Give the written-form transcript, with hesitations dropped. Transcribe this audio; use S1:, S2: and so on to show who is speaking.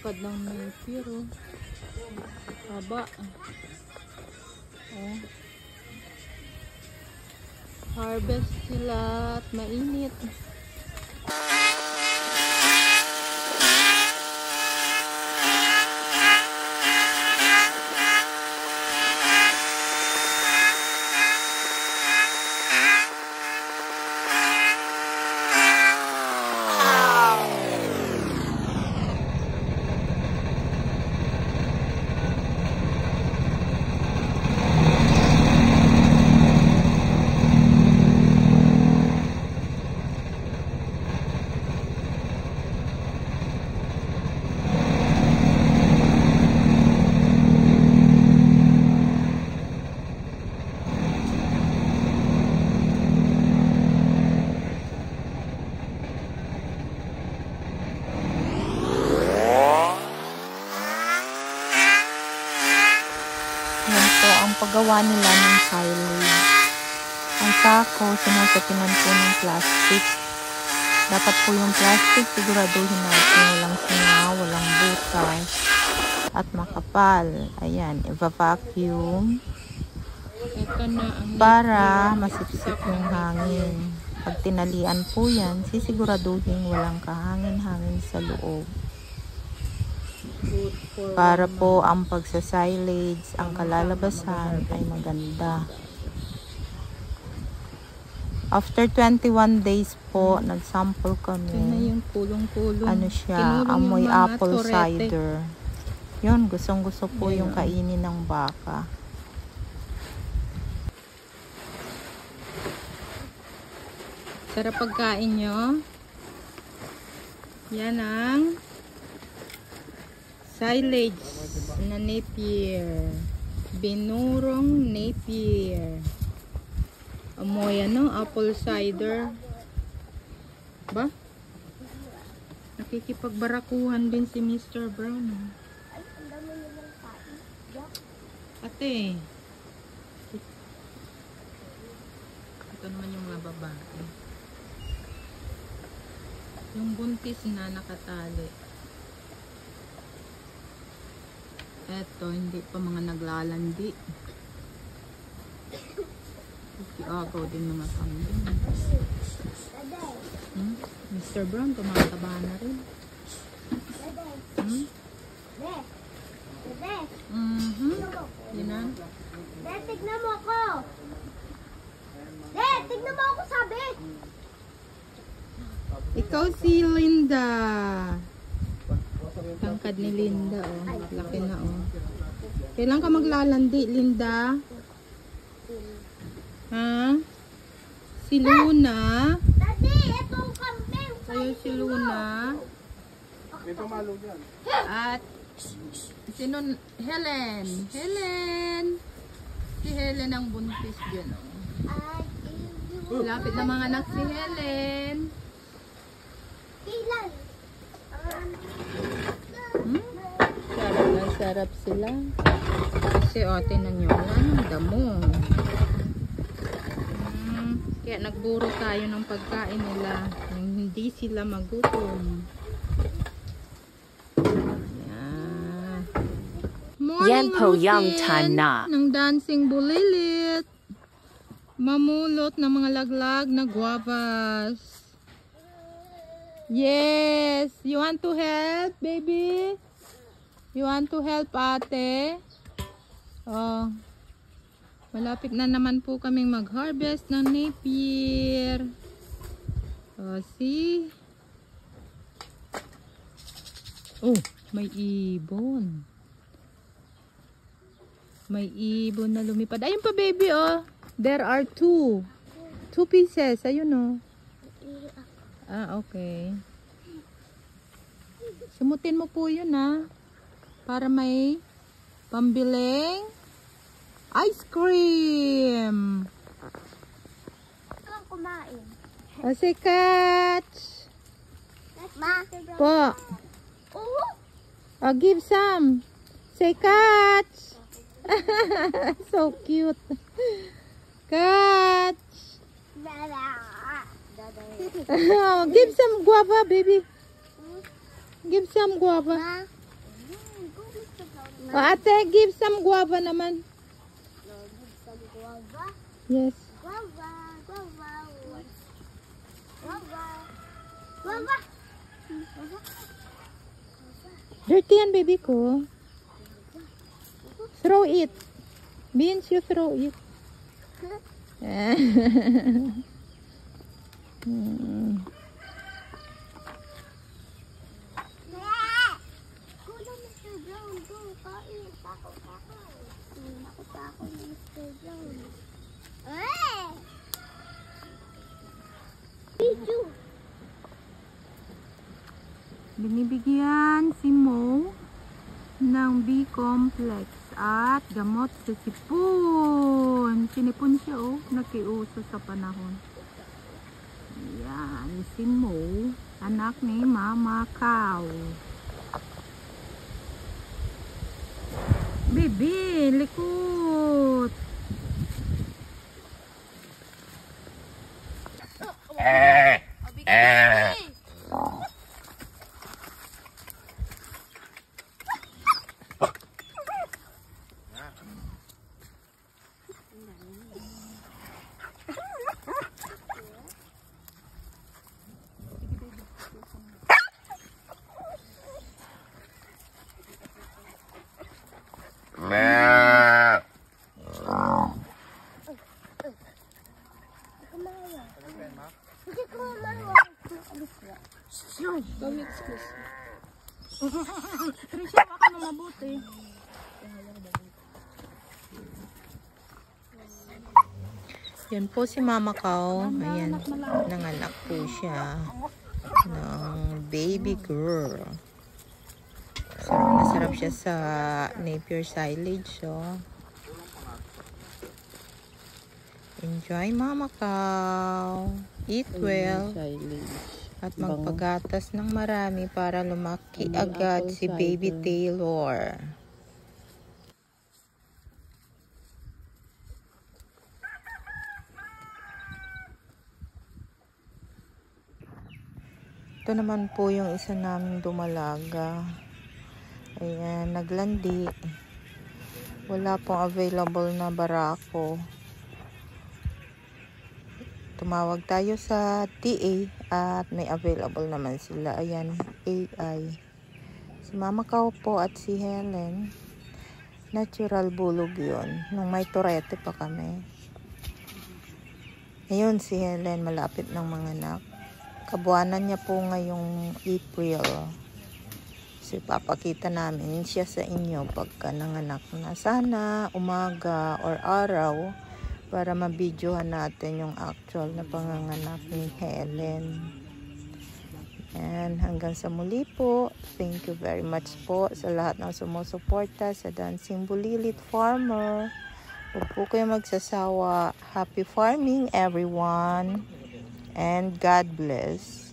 S1: Lapad ng napier, oh. Haba. Oh. Harvest sila at mainit. Paggawa nila ng silage. Ang sako, sinasapinan po ng plastic. Dapat po yung plastic, siguraduhin natin walang singa, walang butas, at makapal. Ayan, i-vacuum para masipsip yung hangin. Pag tinalian po yan, sisiguraduhin walang kahangin-hangin sa loob. Para po ang pagsasilage, ang kalalabasan ay maganda. After 21 days po, nag-sample kami. Ano siya, amoy apple cider. Yun, gustong-gusto po yung kainin ng baka. Sarap pagkain nyo. Yan ang silage na napier. Binurong napier. Amoy ano, apple cider. Ba? Nakikipagbarakuhan din si Mr. Brown. Ate. Ito naman yung mga babae. Yung buntis na nakatali. Eto, hindi pa mga naglalandi. Agaw din mga kambing. Mr. Brown, tumataba na rin. Yun na.
S2: Tignan mo ako. Tignan mo ako, sabi.
S1: Ikaw si Linda. Tangkad ni Linda, oh. Laki na, oh. Kailan ka maglalandi, Linda? Ha? Si Luna?
S2: Daddy, itong kambing.
S1: Sa'yo si Luna? At sino? Helen. Helen. Si Helen ang buntis dyan, oh. Lapit na mga anak si Helen.
S2: Ilan?
S1: Sarap na sarap sila. Kasi o, tinan nyo, wala nang damo. Kaya nagburo tayo ng pagkain nila. Hindi sila magutom. Yan. Morning routine ng dancing bulilit. Mamulot ng mga laglag na guavas. Yes! You want to help, baby? You want to help, ate? Oh. Malapit na naman po kaming mag-harvest ng napier. Oh, see? Oh, may ibon. May ibon na lumipad. Ayun pa, baby, oh. There are two. 2 pieces. Ayun, oh. Ah, okay. Sumutin mo po yun, ha. Para may pambiling ice cream.
S2: Saan kumain?
S1: Kasi catch.
S2: Ma.
S1: Po. Oh, give some. Say catch. So cute. Catch.
S2: Dada.
S1: Give some guava, baby. Give some guava.
S2: Ma.
S1: O ate, give some guava naman.
S2: Some guava.
S1: Yes.
S2: Guava. Guava. Guava. Guava. Guava.
S1: Dirty yan, baby ko. Throw it. Beans, you throw it. Binibigyan si Mo ng B-complex at gamot sa sipon. Sinipon siya, oh. Nakiuso sa panahon. Ayan, si Mo, anak ni Mama Cow. Baby, likot. Trisha, baka mo mabuti. Yan po si Mama Cow. Ayan, nanganak po siya ng baby girl. Sarap na sarap siya sa Napier silage. So, enjoy Mama Cow. Eat well. At magpagatas ng marami para lumaki agad si Baby Taylor. Ito naman po yung isa naming dumalaga. Ayan, naglandi. Wala pong available na barako. Tumawag tayo sa TA at may available naman sila. Ayan, AI. Si Mama Cow po at si Helen. Natural bulog yun. Nung may turete pa kami. Ayun si Helen, malapit ng mga anak. Kabuanan niya po ngayong April. So, papakita namin siya sa inyo pagka nanganak na. Sana umaga or araw para mabidyohan natin yung actual na panganganak ni Helen. And hanggang sa muli po, thank you very much po sa lahat ng sumusuporta sa Dancing Bulilit Farmer. Huwag po kayo magsasawa. Happy farming everyone and God bless.